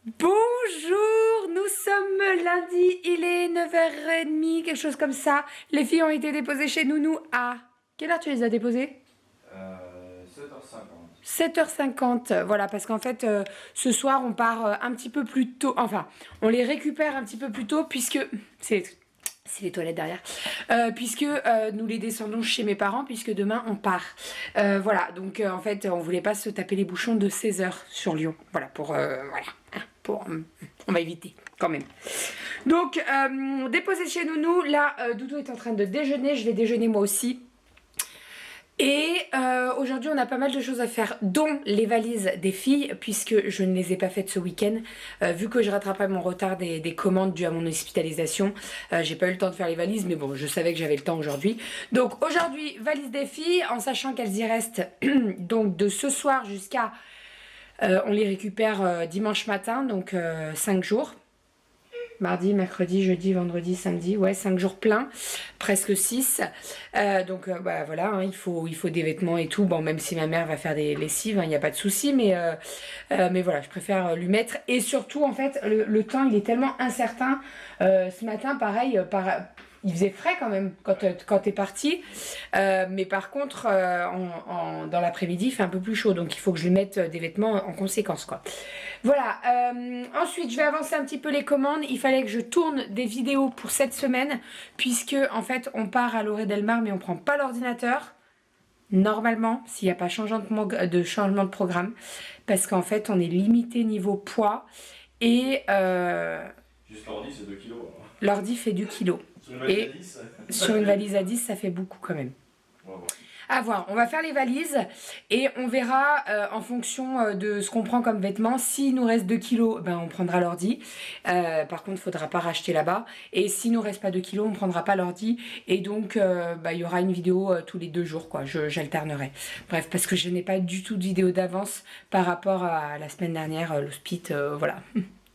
Bonjour, nous sommes lundi, il est 9h30, quelque chose comme ça. Les filles ont été déposées chez Nounou à... Quelle heure tu les as déposées 7h50. 7h50, voilà, parce qu'en fait, ce soir, on part un petit peu plus tôt. Enfin, on les récupère un petit peu plus tôt, puisque... C'est les toilettes derrière. Puisque nous les descendons chez mes parents, puisque demain, on part. Voilà, donc en fait, on voulait pas se taper les bouchons de 16h sur Lyon. Voilà, on va éviter, quand même. Donc, déposé chez Nounou. Là, Doudou est en train de déjeuner. Je vais déjeuner moi aussi. Et aujourd'hui on a pas mal de choses à faire, dont les valises des filles, puisque je ne les ai pas faites ce week-end, vu que je rattrapais mon retard des commandes dues à mon hospitalisation. J'ai pas eu le temps de faire les valises, mais bon, je savais que j'avais le temps aujourd'hui. Donc aujourd'hui, valises des filles, en sachant qu'elles y restent donc de ce soir jusqu'à... on les récupère dimanche matin, donc 5 jours. Mardi, mercredi, jeudi, vendredi, samedi, ouais, 5 jours pleins, presque 6. Donc bah, voilà, hein, il faut des vêtements et tout. Bon, même si ma mère va faire des lessives, il n'y a pas de souci, mais voilà, je préfère lui mettre. Et surtout, en fait, le temps, il est tellement incertain. Ce matin, pareil, il faisait frais quand même quand t'es parti, mais par contre dans l'après-midi il fait un peu plus chaud, donc il faut que je lui mette des vêtements en conséquence, quoi. Voilà, ensuite je vais avancer un petit peu les commandes. Il fallait que je tourne des vidéos pour cette semaine, puisque en fait on part à Lloret Delmar mais on prend pas l'ordinateur normalement s'il n'y a pas changement de programme, parce qu'en fait on est limité niveau poids et Juste l'ordi, c'est 2 kilos. l'ordi fait 2 kilos. Sur une valise Et à 10 sur une valise à 10, ça fait beaucoup quand même. On va voir. À voir, on va faire les valises et on verra en fonction de ce qu'on prend comme vêtements. S'il nous reste 2 kilos, ben on prendra l'ordi. Par contre, il ne faudra pas racheter là-bas. Et s'il nous reste pas 2 kilos, on ne prendra pas l'ordi. Et donc, il y aura une vidéo tous les 2 jours, quoi. J'alternerai. Bref, parce que je n'ai pas du tout de vidéo d'avance par rapport à la semaine dernière, l'hospice, voilà.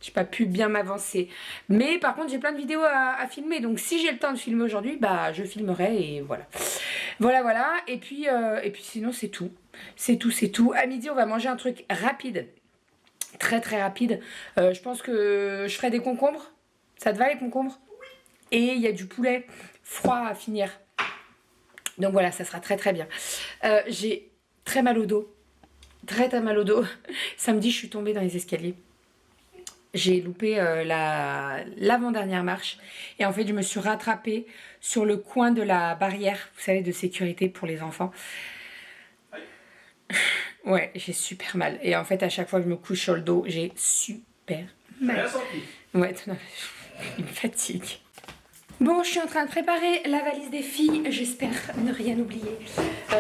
J'ai pas pu bien m'avancer. Mais par contre, j'ai plein de vidéos à filmer. Donc si j'ai le temps de filmer aujourd'hui, bah je filmerai et voilà. Voilà. Et puis sinon, c'est tout. C'est tout. À midi, on va manger un truc rapide. Très rapide. Je pense que je ferai des concombres. Ça te va les concombres? Oui. Et il y a du poulet froid à finir. Donc voilà, ça sera très bien. J'ai très mal au dos. Très mal au dos. Samedi, je suis tombée dans les escaliers. J'ai loupé l'avant-dernière marche et en fait je me suis rattrapée sur le coin de la barrière, vous savez, de sécurité pour les enfants. Ouais, j'ai super mal et en fait à chaque fois que je me couche sur le dos, j'ai super mal. Rien senti. Ouais, il me fatigue. Bon, je suis en train de préparer la valise des filles, j'espère ne rien oublier.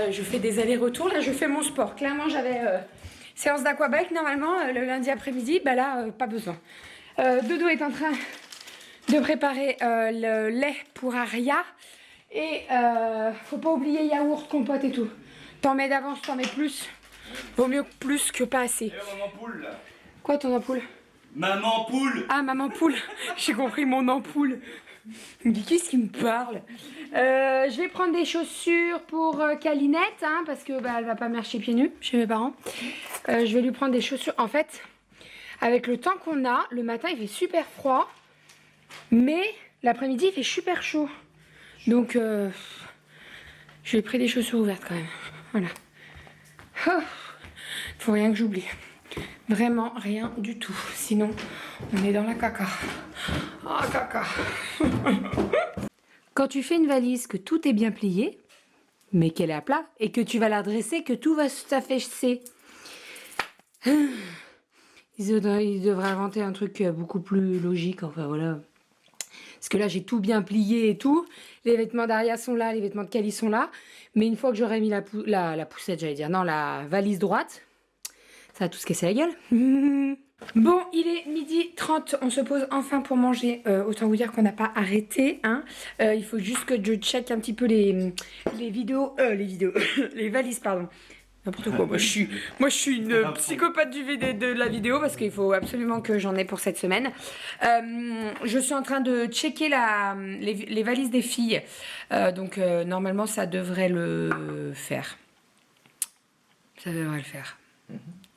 Je fais des allers-retours, là je fais mon sport. Clairement j'avais... séance d'aquabike normalement le lundi après-midi, bah là pas besoin. Dodo est en train de préparer le lait pour Aria et faut pas oublier yaourt, compote et tout. T'en mets d'avance, t'en mets plus. Vaut mieux plus que pas assez. Et maman poule là. Quoi ton ampoule? Maman poule. Ah maman poule, j'ai compris mon ampoule. Qu'est-ce qui me parle? Je vais prendre des chaussures pour Calinette, hein, parce que bah, elle va pas marcher pieds nus chez mes parents. Je vais lui prendre des chaussures. En fait, avec le temps qu'on a, le matin il fait super froid, mais l'après-midi il fait super chaud. Donc je lui ai pris des chaussures ouvertes quand même. Voilà. Oh, faut rien que j'oublie. Vraiment rien du tout. Sinon, on est dans la caca. Ah, caca. Quand tu fais une valise, que tout est bien plié, mais qu'elle est à plat, et que tu vas la dresser, que tout va s'affaisser. Ils devraient inventer un truc beaucoup plus logique, enfin voilà. Parce que là, j'ai tout bien plié et tout. Les vêtements d'Aria sont là, les vêtements de Cali sont là. Mais une fois que j'aurai mis la poussette, j'allais dire, non, la valise droite, ça va tout se casser la gueule. Bon, il est 12h30, on se pose enfin pour manger. Autant vous dire qu'on n'a pas arrêté, hein. Il faut juste que je check un petit peu les les valises, pardon. N'importe quoi, moi je suis une psychopathe de la vidéo parce qu'il faut absolument que j'en ai pour cette semaine. Je suis en train de checker les valises des filles. Donc normalement ça devrait le faire. Ça devrait le faire.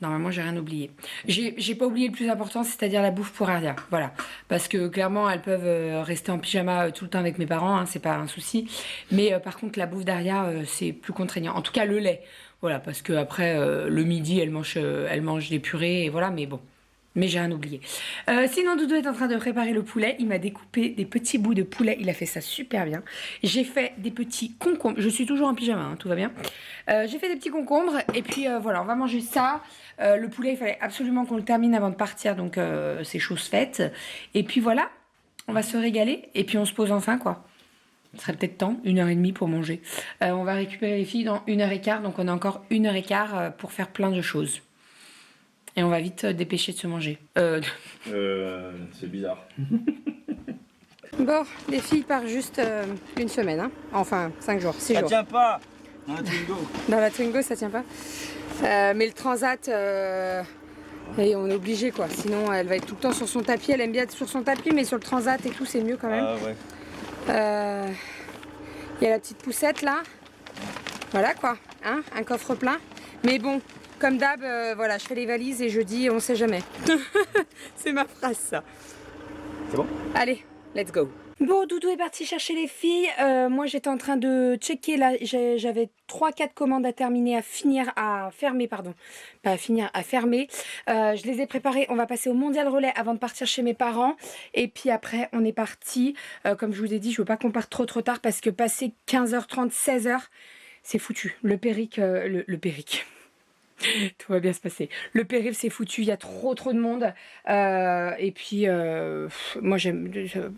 Normalement, j'ai rien oublié. J'ai pas oublié le plus important, c'est-à-dire la bouffe pour Aria. Voilà. Parce que clairement, elles peuvent rester en pyjama tout le temps avec mes parents, hein, c'est pas un souci. Mais par contre, la bouffe d'Aria, c'est plus contraignant. En tout cas, le lait. Voilà, parce que après le midi, elle mange des purées, et voilà, mais bon. Mais j'ai rien oublié. Sinon, Doudou est en train de préparer le poulet. Il m'a découpé des petits bouts de poulet. Il a fait ça super bien. J'ai fait des petits concombres. Je suis toujours en pyjama, hein, tout va bien. J'ai fait des petits concombres. Et puis voilà, on va manger ça. Le poulet, il fallait absolument qu'on le termine avant de partir. Donc c'est chose faite. Et puis voilà, on va se régaler. Et puis on se pose enfin, quoi. Ce serait peut-être temps, 1h30 pour manger. On va récupérer les filles dans 1h15. Donc on a encore 1h15 pour faire plein de choses. Et on va vite dépêcher de se manger. C'est bizarre. Bon, les filles partent juste une semaine. Hein. Enfin, 5 jours, 6 jours. Ça tient pas dans la Twingo. Dans la Twingo, ça tient pas. Mais le Transat, et on est obligé quoi. Sinon, elle va être tout le temps sur son tapis. Elle aime bien être sur son tapis, mais sur le Transat et tout, c'est mieux quand même. Ah ouais. Il y a la petite poussette là. Voilà quoi. Hein, un coffre plein. Mais bon. Comme d'hab, voilà, je fais les valises et je dis on sait jamais. C'est ma phrase ça. C'est bon? Allez, let's go. Bon, Doudou est parti chercher les filles. Moi, j'étais en train de checker là. J'avais 3-4 commandes à terminer, à fermer, pardon. Pas à finir, à fermer. Je les ai préparées. On va passer au Mondial Relais avant de partir chez mes parents. Et puis après, on est parti. Comme je vous ai dit, je veux pas qu'on parte trop tard parce que passer 15h30, 16h, c'est foutu. Le périque. Tout va bien se passer. Le périph' c'est foutu, il y a trop de monde. Et puis moi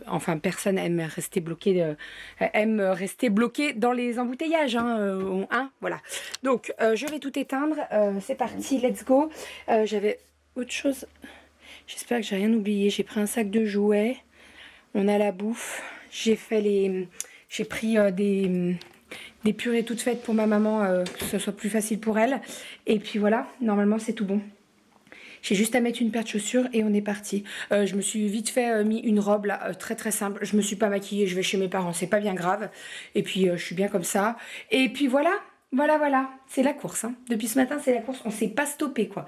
enfin personne aime rester bloqué dans les embouteillages. Voilà. Donc je vais tout éteindre. C'est parti, let's go. J'avais autre chose. J'espère que j'ai rien oublié. J'ai pris un sac de jouets. On a la bouffe. J'ai pris des purées toutes faites pour ma maman, que ce soit plus facile pour elle. Et puis voilà, normalement c'est tout bon. J'ai juste à mettre une paire de chaussures et on est parti. Je me suis vite fait mis une robe là, très simple. Je me suis pas maquillée, je vais chez mes parents, c'est pas bien grave. Et puis je suis bien comme ça. Et puis voilà. C'est la course. Hein. Depuis ce matin, c'est la course. On s'est pas stoppé quoi.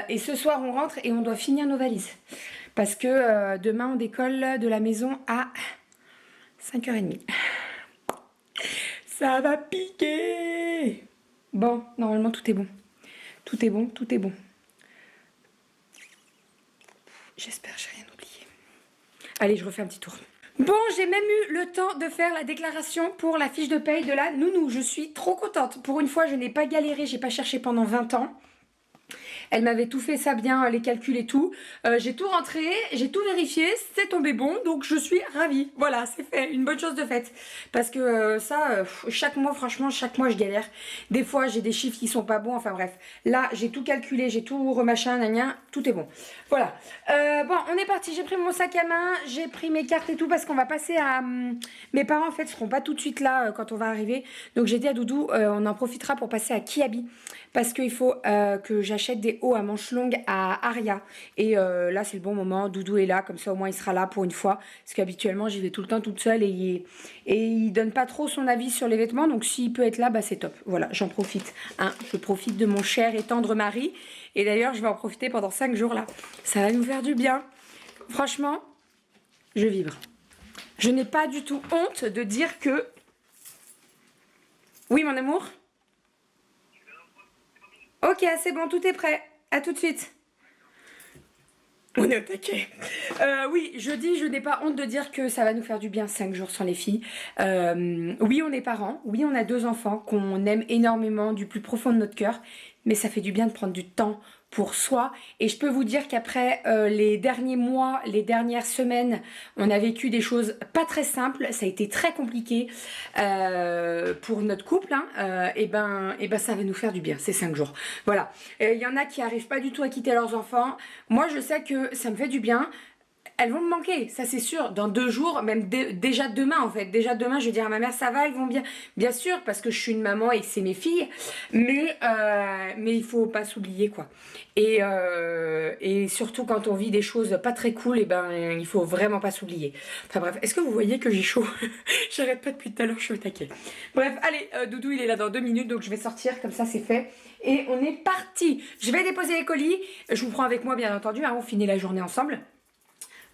Et ce soir, on rentre et on doit finir nos valises. Parce que demain, on décolle de la maison à 5h30. Ça va piquer. Bon, normalement tout est bon. Tout est bon. J'espère que j'ai rien oublié. Allez, je refais un petit tour. Bon, j'ai même eu le temps de faire la déclaration pour la fiche de paye de la nounou. Je suis trop contente. Pour une fois, je n'ai pas galéré, j'ai pas cherché pendant 20 ans. Elle m'avait tout fait ça bien, les calculs et tout. J'ai tout rentré, j'ai tout vérifié, c'est tombé bon, donc je suis ravie. Voilà, c'est fait, une bonne chose de faite. Parce que chaque mois, franchement, je galère. Des fois, j'ai des chiffres qui sont pas bons, enfin bref. Là, j'ai tout calculé, j'ai tout remachin, tout est bon. Voilà. Bon, on est parti, j'ai pris mon sac à main, j'ai pris mes cartes et tout, parce qu'on va passer à... mes parents, en fait, seront pas tout de suite là quand on va arriver. Donc j'ai dit à Doudou, on en profitera pour passer à Kiabi. Parce qu'il faut que j'achète des hauts à manches longues à Aria. Et là, c'est le bon moment. Doudou est là, comme ça au moins il sera là pour une fois. Parce qu'habituellement, j'y vais tout le temps toute seule et il donne pas trop son avis sur les vêtements. Donc s'il peut être là, bah, c'est top. Voilà, j'en profite. Hein. Je profite de mon cher et tendre mari. Et d'ailleurs, je vais en profiter pendant 5 jours là. Ça va nous faire du bien. Franchement, je vibre. Je n'ai pas du tout honte de dire que... Oui, mon amour ? Ok, c'est bon, tout est prêt. À tout de suite. On est au taquet. Oui, je n'ai pas honte de dire que ça va nous faire du bien 5 jours sans les filles. Oui, on est parents. Oui, on a 2 enfants qu'on aime énormément du plus profond de notre cœur. Mais ça fait du bien de prendre du temps pour soi. Et je peux vous dire qu'après les derniers mois, les dernières semaines, on a vécu des choses pas très simples. Ça a été très compliqué pour notre couple. Hein. Et ben, ça va nous faire du bien, ces 5 jours. Voilà. Il y en a qui n'arrivent pas du tout à quitter leurs enfants. Moi, je sais que ça me fait du bien. elles vont me manquer, ça c'est sûr, dans 2 jours, même déjà demain en fait. Déjà demain, je vais dire à ma mère, ça va, elles vont bien. Bien sûr, parce que je suis une maman et que c'est mes filles, mais il faut pas s'oublier quoi. Et surtout quand on vit des choses pas très cool, et ben il faut vraiment pas s'oublier. Enfin bref, est-ce que vous voyez que j'ai chaud? J'arrête pas depuis tout à l'heure, je suis au taquet. Bref, allez, Doudou il est là dans 2 minutes, donc je vais sortir, comme ça c'est fait. Et on est parti. Je vais déposer les colis, je vous prends avec moi bien entendu, hein, on finit la journée ensemble.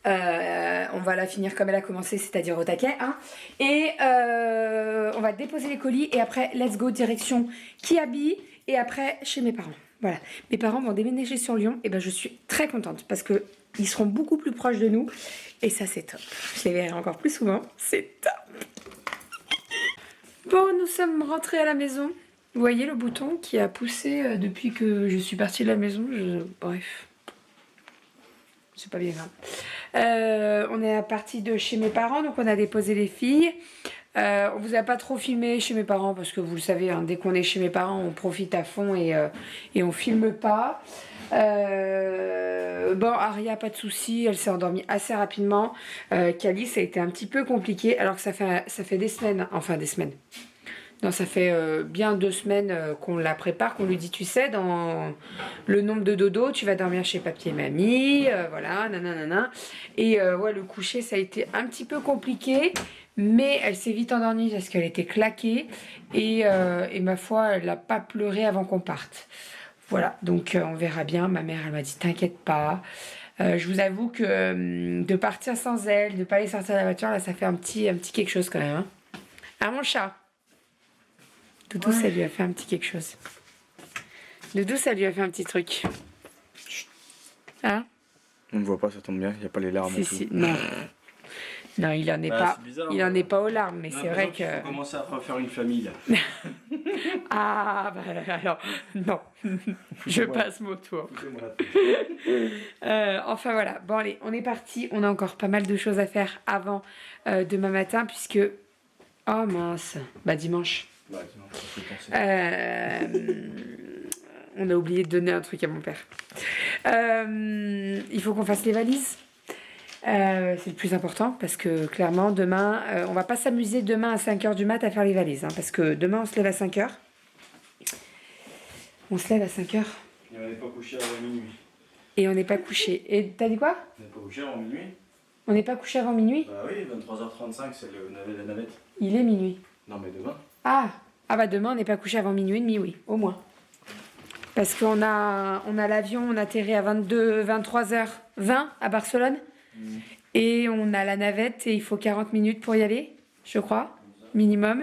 On va la finir comme elle a commencé, c'est-à-dire au taquet. Hein. Et on va déposer les colis et après, let's go, direction Kiabi et après chez mes parents. Voilà, mes parents vont déménager sur Lyon et ben je suis très contente parce que ils seront beaucoup plus proches de nous et ça c'est top. Je les verrai encore plus souvent, c'est top. Bon, nous sommes rentrés à la maison. Vous voyez le bouton qui a poussé depuis que je suis partie de la maison. Bref. C'est pas bien grave. On est parti de chez mes parents, donc on a déposé les filles. On vous a pas trop filmé chez mes parents parce que vous le savez, hein, dès qu'on est chez mes parents, on profite à fond et on filme pas. Bon, Aria, pas de souci, elle s'est endormie assez rapidement. Cali, ça a été un petit peu compliqué, alors que ça fait des semaines, enfin des semaines. Non, ça fait bien 2 semaines qu'on la prépare, qu'on lui dit, tu sais, dans le nombre de dodo, tu vas dormir chez papy et mamie, voilà, nanana. Et ouais, le coucher, ça a été un petit peu compliqué, mais elle s'est vite endormie parce qu'elle était claquée. Et ma foi, elle n'a pas pleuré avant qu'on parte. Voilà, donc on verra bien. Ma mère, elle m'a dit, t'inquiète pas. Je vous avoue que de partir sans elle, de ne pas aller sortir de la voiture, là, ça fait un petit quelque chose quand même. Hein, ah, mon chat. Doudou, ça lui a fait un petit quelque chose. Doudou, ça lui a fait un petit truc. Hein? On ne voit pas, ça tombe bien, il n'y a pas les larmes et tout. Si. Non. Non, il en est pas. Bizarre, il en est pas aux larmes, mais c'est vrai que. Il faut commencer à refaire une famille là. Ah, bah alors, non. Je passe mon tour. Enfin voilà. Bon, allez, on est parti. On a encore pas mal de choses à faire avant demain matin, puisque. Oh mince. Bah, dimanche. Ouais, non, on a oublié de donner un truc à mon père. Il faut qu'on fasse les valises. C'est le plus important parce que clairement demain, on va pas s'amuser demain à 5h du mat à faire les valises. Hein, parce que demain on se lève à 5h. On se lève à 5h. Et on n'est pas couché avant minuit. Et on n'est pas couché. Et t'as dit quoi? On n'est pas couché avant minuit. On n'est pas couché avant minuit? Bah oui, 23h35 c'est la navette. Il est minuit. Non mais demain. Ah bah demain on n'est pas couché avant minuit et demi, oui, au moins. Parce qu'on a l'avion, on atterrit à 23h20 à Barcelone. Et on a la navette et il faut 40 minutes pour y aller, je crois, minimum.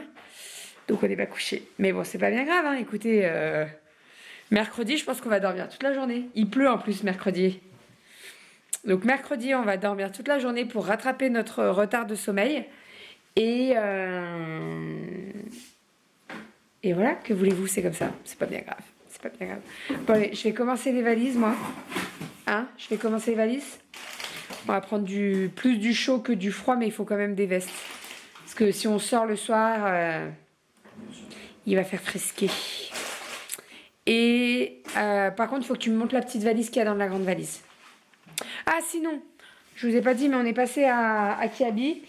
Donc on n'est pas couché. Mais bon, c'est pas bien grave, hein. Écoutez, mercredi, je pense qu'on va dormir toute la journée. Il pleut en plus mercredi. Donc mercredi, on va dormir toute la journée pour rattraper notre retard de sommeil. Et voilà, que voulez-vous, c'est comme ça. C'est pas bien grave. C'est pas bien grave. Bon allez, je vais commencer les valises, moi. Hein? Je vais commencer les valises. On va prendre plus du chaud que du froid, mais il faut quand même des vestes. Parce que si on sort le soir, il va faire fresquer. Et par contre, il faut que tu me montres la petite valise qu'il y a dans la grande valise. Ah sinon, je vous ai pas dit, mais on est passé à Kiabi.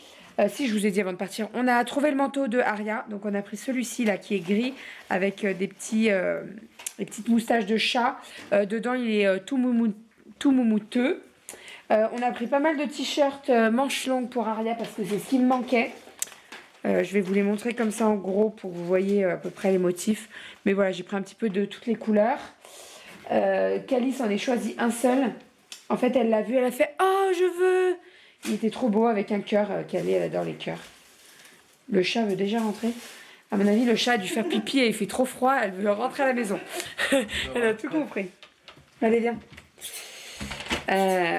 Si, je vous ai dit avant de partir. On a trouvé le manteau de Aria. Donc on a pris celui-ci là qui est gris avec des petites moustaches de chat. Dedans, il est tout moumouteux. On a pris pas mal de t-shirts manches longues pour Aria parce que c'est ce qui me manquait. Je vais vous les montrer comme ça en gros pour que vous voyez à peu près les motifs. Mais voilà, j'ai pris un petit peu de toutes les couleurs. Calice en a choisi un seul. En fait, elle l'a vu, elle a fait « Oh, je veux !» Il était trop beau avec un cœur. Cali, elle adore les cœurs. Le chat veut déjà rentrer. À mon avis, le chat a dû faire pipi et il fait trop froid. Elle veut rentrer à la maison. Elle a tout compris. Allez, viens.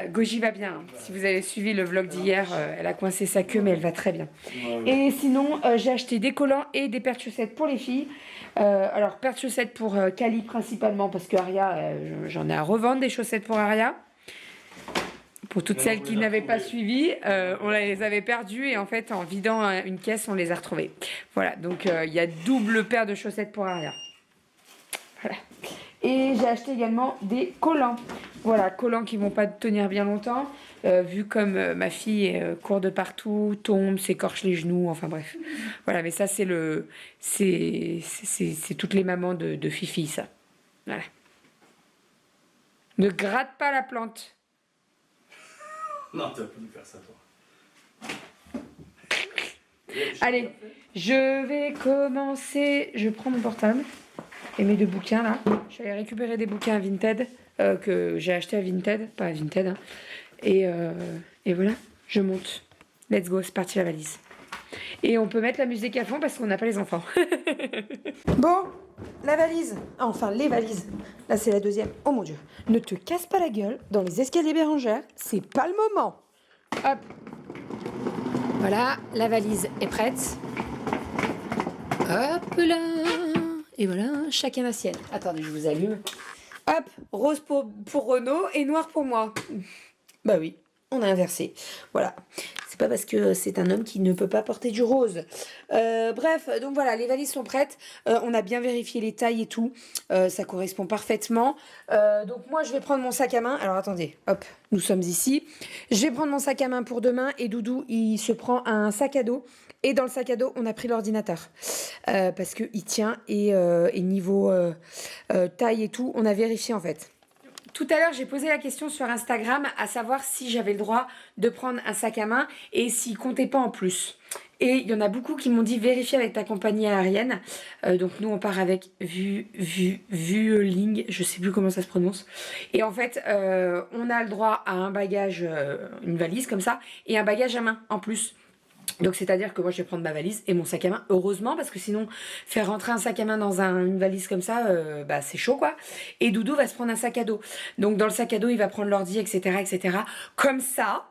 Goji va bien. Si vous avez suivi le vlog d'hier, elle a coincé sa queue, mais elle va très bien. Et sinon, j'ai acheté des collants et des paires de chaussettes pour les filles. Alors, paires de chaussettes pour Cali principalement, parce que Aria, j'en ai à revendre des chaussettes pour Aria. Pour toutes celles qui n'avaient pas suivi, on les avait perdues et en fait, en vidant une caisse, on les a retrouvées. Voilà, donc il y a double paire de chaussettes pour Aria. Voilà. Et j'ai acheté également des collants. Voilà, collants qui vont pas tenir bien longtemps, vu comme ma fille court de partout, tombe, s'écorche les genoux, enfin bref. Voilà, mais ça c'est toutes les mamans de Fifi, ça. Voilà. Ne gratte pas la plante. Non, tu vas pas nous faire ça, toi. Allez, je vais commencer. Je prends mon portable et mes 2 bouquins là. Je suis allée récupérer des bouquins à Vinted que j'ai acheté à Vinted, pas à Vinted. Hein. Et voilà, je monte. Let's go, c'est parti la valise. Et on peut mettre la musique à fond parce qu'on n'a pas les enfants. Bon, la valise. Enfin, les valises. Là, c'est la deuxième. Oh mon Dieu. Ne te casse pas la gueule dans les escaliers Bérengère. C'est pas le moment. Hop. Voilà, la valise est prête. Hop là. Et voilà, chacun la sienne. Attendez, je vous allume. Hop, rose pour Renaud et noir pour moi. Bah oui, on a inversé. Voilà. C'est pas parce que c'est un homme qui ne peut pas porter du rose. Bref, donc voilà, les valises sont prêtes. On a bien vérifié les tailles et tout. Ça correspond parfaitement. Donc moi, je vais prendre mon sac à main. Alors attendez, hop, nous sommes ici. Je vais prendre mon sac à main pour demain. Et Doudou, il se prend un sac à dos. Et dans le sac à dos, on a pris l'ordinateur. Parce qu'il tient. Et niveau taille et tout, on a vérifié en fait. Tout à l'heure, j'ai posé la question sur Instagram à savoir si j'avais le droit de prendre un sac à main et s'il comptait pas en plus. Et il y en a beaucoup qui m'ont dit vérifie avec ta compagnie aérienne. Donc nous, on part avec Vueling, je sais plus comment ça se prononce. Et en fait, on a le droit à un bagage, une valise comme ça, et un bagage à main en plus. Donc c'est-à-dire que moi je vais prendre ma valise et mon sac à main, heureusement, parce que sinon faire rentrer un sac à main dans une valise comme ça, bah c'est chaud quoi. Et Doudou va se prendre un sac à dos. Donc dans le sac à dos il va prendre l'ordi, etc., etc. Comme ça,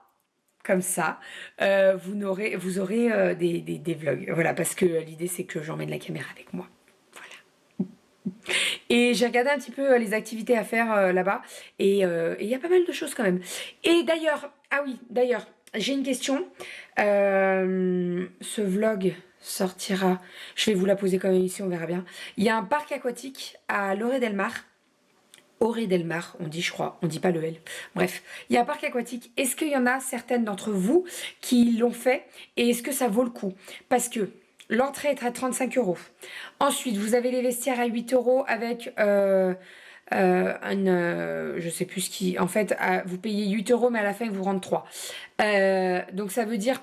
vous aurez des vlogs. Voilà, parce que l'idée c'est que j'emmène la caméra avec moi. Voilà. Et j'ai regardé un petit peu les activités à faire là-bas et il y a pas mal de choses quand même. Et d'ailleurs, ah oui, d'ailleurs, j'ai une question. Ce vlog sortira. Je vais vous la poser quand même ici, on verra bien. Il y a un parc aquatique à Lloret-Delmar. Auray-Delmar, on dit, je crois, on dit pas le L. Bref, il y a un parc aquatique. Est-ce qu'il y en a certaines d'entre vous qui l'ont fait et est-ce que ça vaut le coup? Parce que l'entrée est à 35 €. Ensuite, vous avez les vestiaires à 8 € avec je sais plus ce qui. En fait, vous payez 8 € mais à la fin, il vous rentre 3. Donc ça veut dire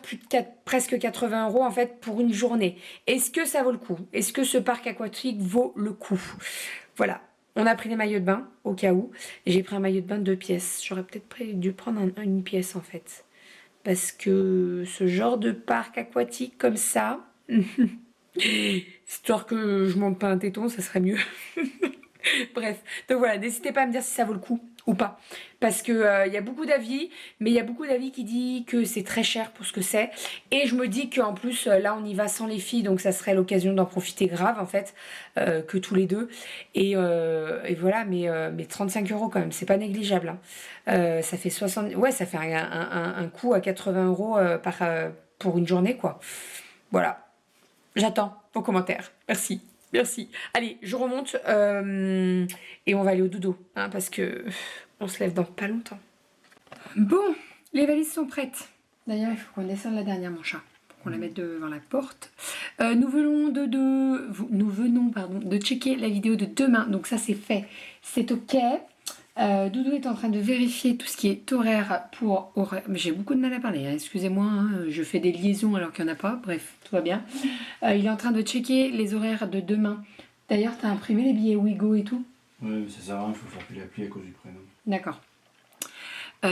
presque 80 € en fait pour une journée. Est-ce que ça vaut le coup? Est-ce que ce parc aquatique vaut le coup? Voilà. On a pris les maillots de bain, au cas où. J'ai pris un maillot de bain de 2 pièces. J'aurais peut-être dû prendre une pièce, en fait. Parce que ce genre de parc aquatique comme ça... histoire que je monte pas un téton, ça serait mieux. Bref, donc voilà, n'hésitez pas à me dire si ça vaut le coup ou pas. Parce que y a beaucoup d'avis, mais il y a beaucoup d'avis qui disent que c'est très cher pour ce que c'est. Et je me dis qu'en plus, là, on y va sans les filles, donc ça serait l'occasion d'en profiter grave, en fait, que tous les deux. Et voilà, mais 35 € quand même, c'est pas négligeable. Hein. Ça fait 60... Ouais, ça fait un coût à 80 € pour une journée, quoi. Voilà. J'attends vos commentaires. Merci. Merci. Allez, je remonte et on va aller au dodo, hein, parce que on se lève dans pas longtemps. Bon, les valises sont prêtes. D'ailleurs, il faut qu'on descende la dernière manche, pour qu'on la mette devant la porte. Nous venons de checker la vidéo de demain, donc ça c'est fait, c'est ok. Doudou est en train de vérifier tout ce qui est horaire pour horaire. Mais j'ai beaucoup de mal à parler, hein, excusez-moi, hein, je fais des liaisons alors qu'il n'y en a pas, bref, tout va bien. Il est en train de checker les horaires de demain. D'ailleurs, tu as imprimé les billets Ouigo et tout? Oui, mais ça sert à rien, il faut faire plus l'appli à cause du prénom. D'accord. Ouais,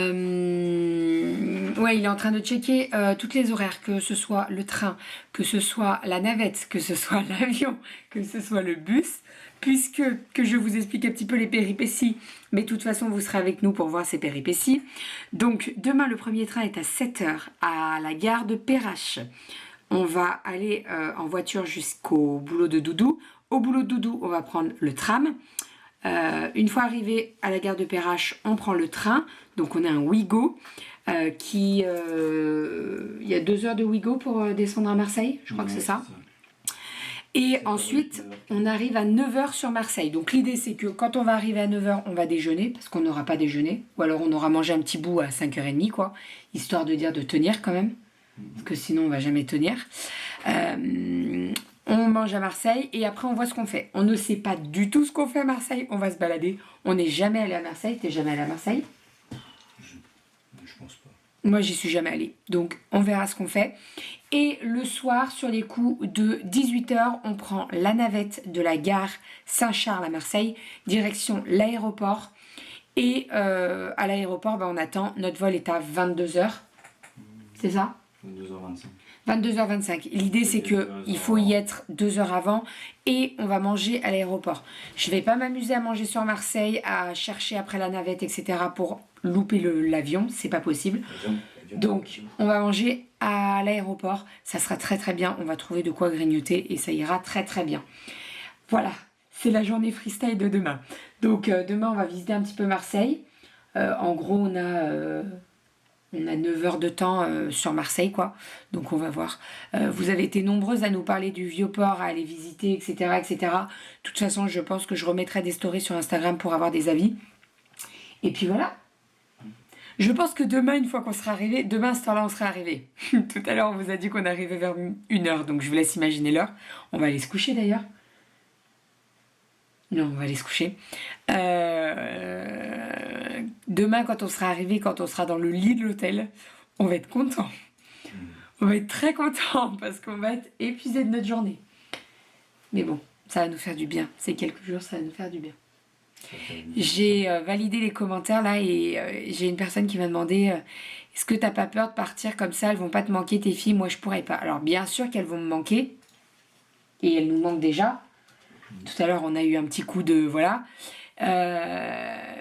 il est en train de checker toutes les horaires, que ce soit le train, que ce soit la navette, que ce soit l'avion, que ce soit le bus, puisque que je vous explique un petit peu les péripéties, mais de toute façon vous serez avec nous pour voir ces péripéties. Donc demain le premier train est à 7 h à la gare de Perrache. On va aller en voiture jusqu'au boulot de Doudou. Au boulot de Doudou, on va prendre le tram. Une fois arrivé à la gare de Perrache, on prend le train. Donc on a un Ouigo il y a 2 heures de Ouigo pour descendre à Marseille, je crois que c'est ça. Et ensuite, on arrive à 9h sur Marseille. Donc l'idée, c'est que quand on va arriver à 9h, on va déjeuner, parce qu'on n'aura pas déjeuné. Ou alors on aura mangé un petit bout à 5h30, quoi. Histoire de dire de tenir quand même. Parce que sinon, on va jamais tenir. On mange à Marseille et après, on voit ce qu'on fait. On ne sait pas du tout ce qu'on fait à Marseille. On va se balader. On n'est jamais allé à Marseille. T'es jamais allé à Marseille? Je pense pas. Moi, j'y suis jamais allée. Donc, on verra ce qu'on fait. Et le soir, sur les coups de 18h, on prend la navette de la gare Saint-Charles à Marseille, direction l'aéroport. Et à l'aéroport, on attend. Notre vol est à 22h. C'est ça? 22h25. 22h25. L'idée, c'est qu'il faut y être 2 heures avant et on va manger à l'aéroport. Je vais pas m'amuser à manger sur Marseille, à chercher après la navette, etc. pour louper l'avion. C'est pas possible. Donc, on va manger à l'aéroport. Ça sera très très bien. On va trouver de quoi grignoter et ça ira très très bien. Voilà, c'est la journée freestyle de demain. Donc, demain, on va visiter un petit peu Marseille. En gros, on a 9 heures de temps sur Marseille, quoi. Donc, on va voir. Vous avez été nombreuses à nous parler du Vieux-Port, à aller visiter, etc., etc. De toute façon, je pense que je remettrai des stories sur Instagram pour avoir des avis. Et puis voilà. Je pense que demain, une fois qu'on sera arrivé, demain à cette heure-là, on sera arrivé. Tout à l'heure, on vous a dit qu'on arrivait vers 1h, donc je vous laisse imaginer l'heure. On va aller se coucher d'ailleurs. Non, on va aller se coucher. Demain, quand on sera arrivé, quand on sera dans le lit de l'hôtel, on va être content. On va être très content parce qu'on va être épuisé de notre journée. Mais bon, ça va nous faire du bien. Ces quelques jours, ça va nous faire du bien. J'ai validé les commentaires là et j'ai une personne qui m'a demandé est-ce que t'as pas peur de partir comme ça, elles vont pas te manquer tes filles, moi je pourrais pas. Alors bien sûr qu'elles vont me manquer et elles nous manquent déjà. Tout à l'heure on a eu un petit coup de voilà.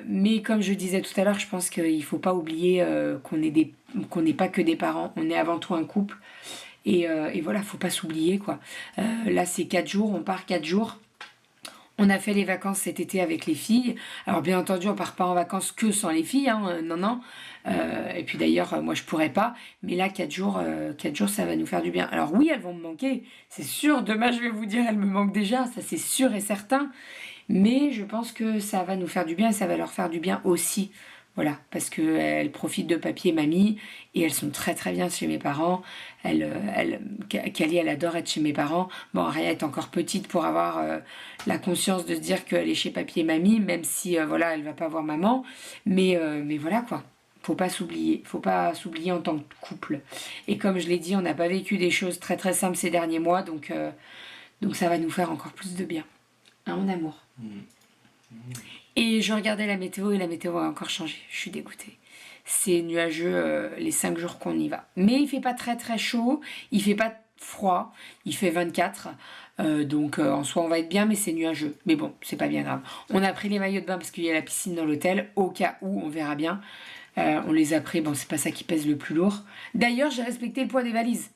Mais comme je disais tout à l'heure, je pense qu'il faut pas oublier qu'on n'est pas que des parents, on est avant tout un couple et voilà, faut pas s'oublier quoi. Là c'est 4 jours, on part 4 jours. On a fait les vacances cet été avec les filles. Alors bien entendu, on part pas en vacances que sans les filles, hein, non. Et puis d'ailleurs, moi je pourrais pas. Mais là, 4 jours, ça va nous faire du bien. Alors oui, elles vont me manquer, c'est sûr. Demain, je vais vous dire, elles me manquent déjà, ça c'est sûr et certain. Mais je pense que ça va nous faire du bien et ça va leur faire du bien aussi. Voilà, parce qu'elles profitent de papy et mamie et elles sont très très bien chez mes parents. Kali, elle adore être chez mes parents. Bon, Aria est encore petite pour avoir la conscience de se dire qu'elle est chez papy et mamie, même si voilà, elle va pas voir maman. Mais voilà quoi. Faut pas s'oublier en tant que couple. Et comme je l'ai dit, on n'a pas vécu des choses très très simples ces derniers mois, donc ça va nous faire encore plus de bien. Hein, mon amour. Et je regardais la météo et la météo a encore changé. Je suis dégoûtée. C'est nuageux les 5 jours qu'on y va. Mais il fait pas très très chaud, il fait pas froid, il fait 24. Donc en soi on va être bien, mais c'est nuageux. Mais bon, c'est pas bien grave. On a pris les maillots de bain parce qu'il y a la piscine dans l'hôtel, au cas où, on verra bien. On les a pris, bon c'est pas ça qui pèse le plus lourd. D'ailleurs j'ai respecté le poids des valises.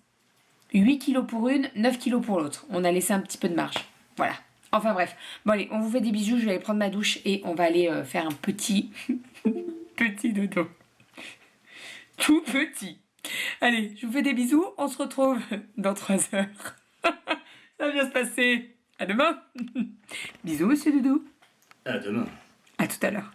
8 kilos pour une, 9 kilos pour l'autre. On a laissé un petit peu de marge. Voilà. Enfin bref, bon allez, on vous fait des bisous, je vais aller prendre ma douche et on va aller faire un petit petit dodo. Tout petit. Allez, je vous fais des bisous, on se retrouve dans 3 heures. Ça va bien se passer. À demain. Bisous monsieur Doudou. À demain. À tout à l'heure.